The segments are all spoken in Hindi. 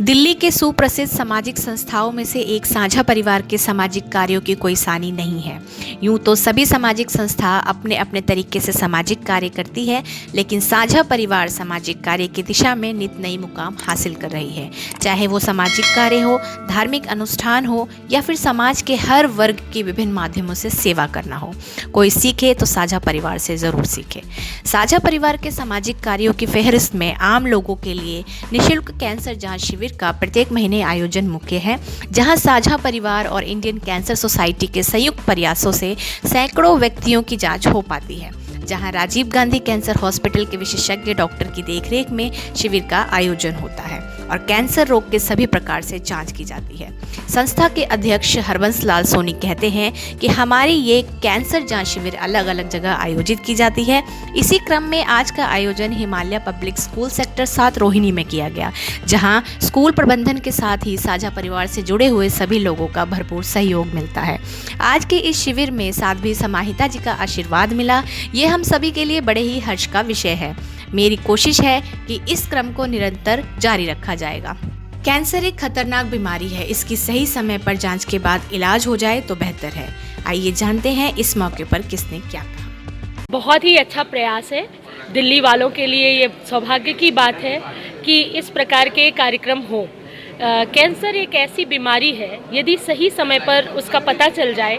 दिल्ली के सुप्रसिद्ध सामाजिक संस्थाओं में से एक साझा परिवार के सामाजिक कार्यों की कोई सानी नहीं है। यूं तो सभी सामाजिक संस्था अपने अपने तरीके से सामाजिक कार्य करती है, लेकिन साझा परिवार सामाजिक कार्य की दिशा में नित नई मुकाम हासिल कर रही है। चाहे वो सामाजिक कार्य हो, धार्मिक अनुष्ठान हो या फिर समाज के हर वर्ग के विभिन्न माध्यमों से सेवा करना हो, कोई सीखे तो साझा परिवार से ज़रूर सीखे। साझा परिवार के सामाजिक कार्यों की फहरिस्त में आम लोगों के लिए निःशुल्क कैंसर जांच शिविर का प्रत्येक महीने आयोजन मुख्य है, जहां साझा परिवार और इंडियन कैंसर सोसाइटी के संयुक्त प्रयासों से सैकड़ों व्यक्तियों की जांच हो पाती है। जहां राजीव गांधी कैंसर हॉस्पिटल के विशेषज्ञ डॉक्टर की देखरेख में शिविर का आयोजन होता है और कैंसर रोग के सभी प्रकार से जांच की जाती है। संस्था के अध्यक्ष हरबंस लाल सोनी कहते हैं कि हमारी ये कैंसर जांच शिविर अलग अलग जगह आयोजित की जाती है। इसी क्रम में आज का आयोजन Himalaya public school sector 7 Rohini में किया गया, जहां स्कूल प्रबंधन के साथ ही साझा परिवार से जुड़े हुए सभी लोगों का भरपूर सहयोग मिलता है। आज के इस शिविर में साध्वी समाहिता जी का आशीर्वाद मिला, ये हम सभी के लिए बड़े ही हर्ष का विषय है। मेरी कोशिश है कि इस क्रम को निरंतर जारी रखा जाएगा। कैंसर एक खतरनाक बीमारी है, इसकी सही समय पर जांच के बाद इलाज हो जाए तो बेहतर है। आइए जानते हैं इस मौके पर किसने क्या कहा। बहुत ही अच्छा प्रयास है। दिल्ली वालों के लिए ये सौभाग्य की बात है कि इस प्रकार के कार्यक्रम हो। कैंसर एक ऐसी बीमारी है, यदि सही समय पर उसका पता चल जाए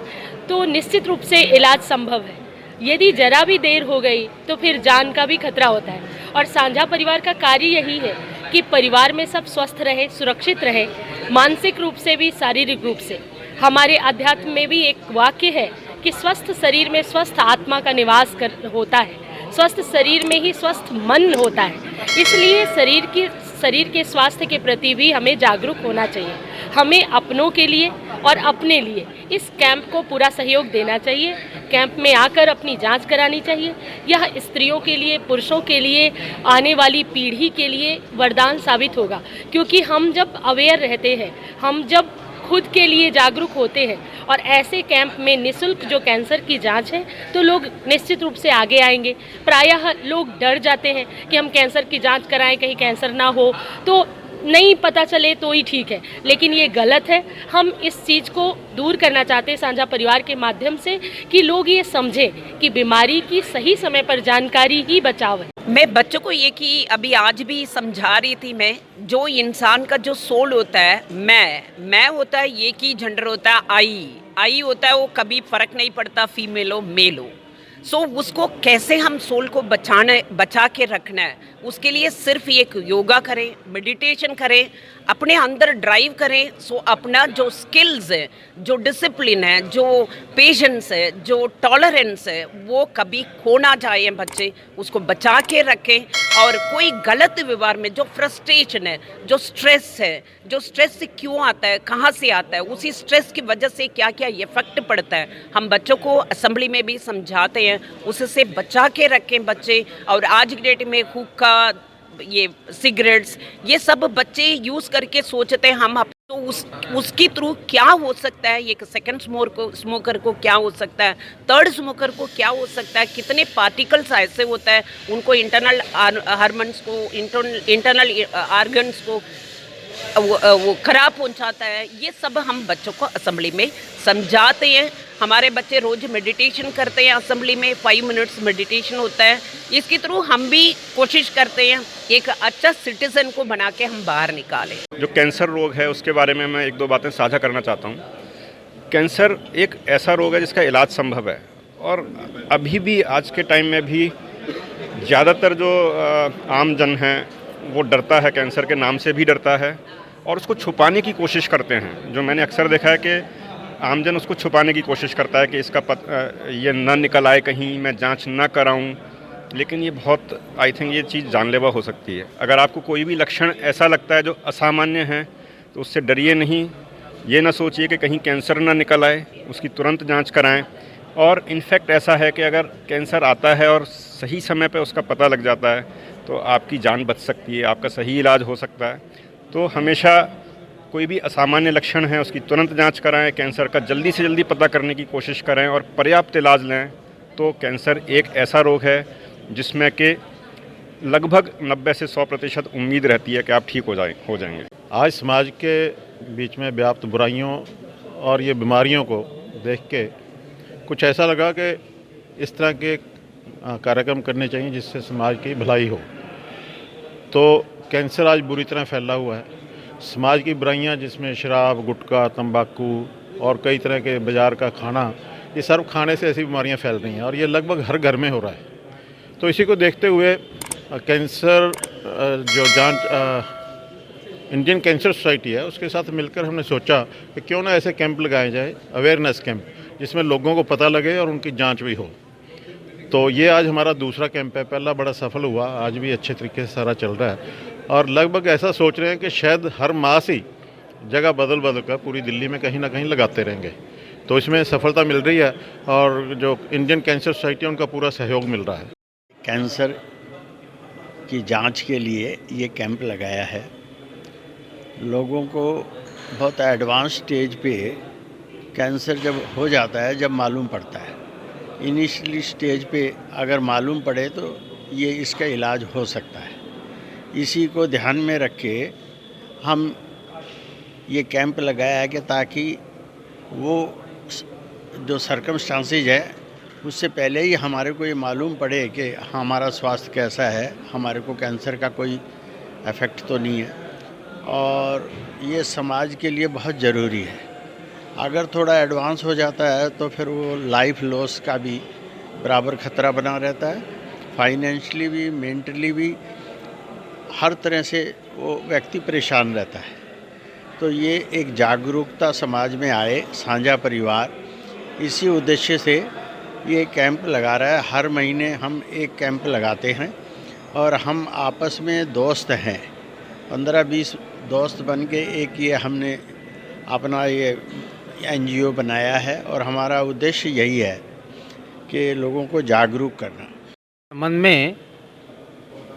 तो निश्चित रूप से इलाज संभव है। यदि जरा भी देर हो गई तो फिर जान का भी खतरा होता है। और साझा परिवार का कार्य यही है कि परिवार में सब स्वस्थ रहे, सुरक्षित रहे, मानसिक रूप से भी, शारीरिक रूप से। हमारे अध्यात्म में भी एक वाक्य है कि स्वस्थ शरीर में स्वस्थ आत्मा का निवास होता है, स्वस्थ शरीर में ही स्वस्थ मन होता है। इसलिए शरीर के स्वास्थ्य के प्रति भी हमें जागरूक होना चाहिए। हमें अपनों के लिए और अपने लिए इस कैंप को पूरा सहयोग देना चाहिए। कैंप में आकर अपनी जांच करानी चाहिए। यह स्त्रियों के लिए, पुरुषों के लिए, आने वाली पीढ़ी के लिए वरदान साबित होगा, क्योंकि हम जब अवेयर रहते हैं, हम जब खुद के लिए जागरूक होते हैं और ऐसे कैंप में निःशुल्क जो कैंसर की जांच है, तो लोग निश्चित रूप से आगे आएंगे। प्रायः लोग डर जाते हैं कि हम कैंसर की जांच कराएं, कहीं कैंसर ना हो, तो नहीं पता चले तो ही ठीक है, लेकिन ये गलत है। हम इस चीज़ को दूर करना चाहते हैं साझा परिवार के माध्यम से कि लोग ये समझें कि बीमारी की सही समय पर जानकारी ही बचाव है। मैं बच्चों को ये कि अभी आज भी समझा रही थी मैं, जो इंसान का जो सोल होता है, मैं होता है, ये की जेंडर होता है आई होता है, वो कभी फर्क नहीं पड़ता फीमेल हो मेल हो। उसको कैसे हम सोल को बचा के रखना है, उसके लिए सिर्फ एक योगा करें, मेडिटेशन करें, अपने अंदर ड्राइव करें। अपना जो स्किल्स है, जो डिसिप्लिन है, जो पेशेंस है, जो टॉलरेंस है, वो कभी खो ना जाए। बच्चे उसको बचा के रखें और कोई गलत व्यवहार में जो फ्रस्ट्रेशन है, जो स्ट्रेस है, जो स्ट्रेस से क्यों आता है, कहाँ से आता है, उसी स्ट्रेस की वजह से क्या क्या इफेक्ट पड़ता है, हम बच्चों को असेंबली में भी समझाते हैं। उससे बचा के रखें बच्चे। और आज की डेट में हुक्का, ये सिगरेट्स, ये सब बच्चे यूज़ करके सोचते हैं हम तो उसकी थ्रू क्या हो सकता है, एक सेकंड स्मोकर को क्या हो सकता है, थर्ड स्मोकर को क्या हो सकता है, कितने पार्टिकल्स ऐसे होता है, उनको इंटरनल हार्मोन्स को, इंटरनल ऑर्गन्स को वो खराब पहुंचाता है। ये सब हम बच्चों को असेंबली में समझाते हैं। हमारे बच्चे रोज मेडिटेशन करते हैं, असेंबली में 5 मिनट्स मेडिटेशन होता है। इसके थ्रू हम भी कोशिश करते हैं एक अच्छा सिटीजन को बना के हम बाहर निकालें। जो कैंसर रोग है उसके बारे में मैं 1-2 बातें साझा करना चाहता हूँ। कैंसर एक ऐसा रोग है जिसका इलाज संभव है, और अभी भी आज के टाइम में भी ज़्यादातर जो आम जन है वो डरता है, कैंसर के नाम से भी डरता है और उसको छुपाने की कोशिश करते हैं। जो मैंने अक्सर देखा है कि आमजन उसको छुपाने की कोशिश करता है कि इसका ये ना निकल आए, कहीं मैं जांच ना कराऊं। लेकिन ये बहुत, आई थिंक ये चीज़ जानलेवा हो सकती है। अगर आपको कोई भी लक्षण ऐसा लगता है जो असामान्य है तो उससे डरिए नहीं। ये ना सोचिए कि कहीं कैंसर ना निकल आए, उसकी तुरंत जाँच कराएँ। और इनफैक्ट ऐसा है कि अगर कैंसर आता है और सही समय पर उसका पता लग जाता है तो आपकी जान बच सकती है, आपका सही इलाज हो सकता है। तो हमेशा कोई भी असामान्य लक्षण है उसकी तुरंत जांच कराएं, कैंसर का जल्दी से जल्दी पता करने की कोशिश करें और पर्याप्त इलाज लें। तो कैंसर एक ऐसा रोग है जिसमें कि लगभग 90 से 100% उम्मीद रहती है कि आप ठीक हो जाएंगे। आज समाज के बीच में व्याप्त बुराइयों और ये बीमारियों को देख के कुछ ऐसा लगा कि इस तरह के कार्यक्रम करने चाहिए जिससे समाज की भलाई हो। तो कैंसर आज बुरी तरह फैला हुआ है। समाज की बुराइयां जिसमें शराब, गुटखा, तंबाकू और कई तरह के बाज़ार का खाना, ये सब खाने से ऐसी बीमारियां फैल रही हैं और ये लगभग हर घर में हो रहा है। तो इसी को देखते हुए कैंसर जो जांच इंडियन कैंसर सोसाइटी है उसके साथ मिलकर हमने सोचा कि क्यों ना ऐसे कैंप लगाए जाए, अवेयरनेस कैंप, जिसमें लोगों को पता लगे और उनकी जांच भी हो। तो ये आज हमारा दूसरा कैंप है। पहला बड़ा सफल हुआ, आज भी अच्छे तरीके से सारा चल रहा है और लगभग ऐसा सोच रहे हैं कि शायद हर मास ही जगह बदल कर पूरी दिल्ली में कहीं ना कहीं लगाते रहेंगे। तो इसमें सफलता मिल रही है और जो इंडियन कैंसर सोसाइटी है उनका पूरा सहयोग मिल रहा है। कैंसर की जांच के लिए ये कैंप लगाया है। लोगों को बहुत एडवांस स्टेज पे कैंसर जब हो जाता है, जब मालूम पड़ता है, इनिशियली स्टेज पे अगर मालूम पड़े तो ये इसका इलाज हो सकता है। इसी को ध्यान में रख के हम ये कैंप लगाया है कि ताकि वो जो सर्कमस्टांसेज है उससे पहले ही हमारे को ये मालूम पड़े कि हमारा स्वास्थ्य कैसा है, हमारे को कैंसर का कोई इफ़ेक्ट तो नहीं है। और ये समाज के लिए बहुत ज़रूरी है। अगर थोड़ा एडवांस हो जाता है तो फिर वो लाइफ लॉस का भी बराबर ख़तरा बना रहता है। फाइनेंशियली भी, मेंटली भी, हर तरह से वो व्यक्ति परेशान रहता है। तो ये एक जागरूकता समाज में आए, साझा परिवार, इसी उद्देश्य से ये कैंप लगा रहा है। हर महीने हम एक कैंप लगाते हैं और हम आपस में दोस्त हैं, 15-20 दोस्त बन के एक ये हमने अपना ये एनजीओ बनाया है और हमारा उद्देश्य यही है कि लोगों को जागरूक करना। मन में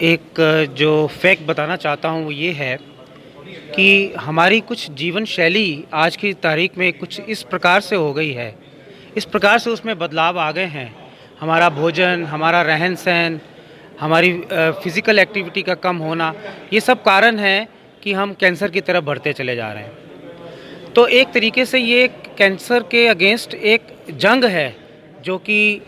एक जो फैक्ट बताना चाहता हूँ वो ये है कि हमारी कुछ जीवन शैली आज की तारीख में कुछ इस प्रकार से हो गई है, इस प्रकार से उसमें बदलाव आ गए हैं। हमारा भोजन, हमारा रहन सहन, हमारी फिज़िकल एक्टिविटी का कम होना, ये सब कारण है कि हम कैंसर की तरफ बढ़ते चले जा रहे हैं। तो एक तरीके से ये कैंसर के अगेंस्ट एक जंग है जो कि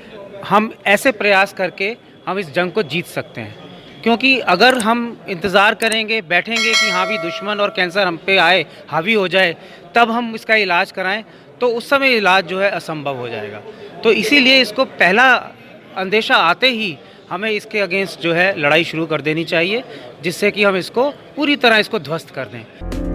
हम ऐसे प्रयास करके हम इस जंग को जीत सकते हैं। क्योंकि अगर हम इंतज़ार करेंगे, बैठेंगे कि हाँ भी दुश्मन और कैंसर हम पे आए, हावी हो जाए, तब हम इसका इलाज कराएं, तो उस समय इलाज जो है असंभव हो जाएगा। तो इसीलिए इसको पहला अंदेशा आते ही हमें इसके अगेंस्ट जो है लड़ाई शुरू कर देनी चाहिए, जिससे कि हम इसको पूरी तरह इसको ध्वस्त कर दें।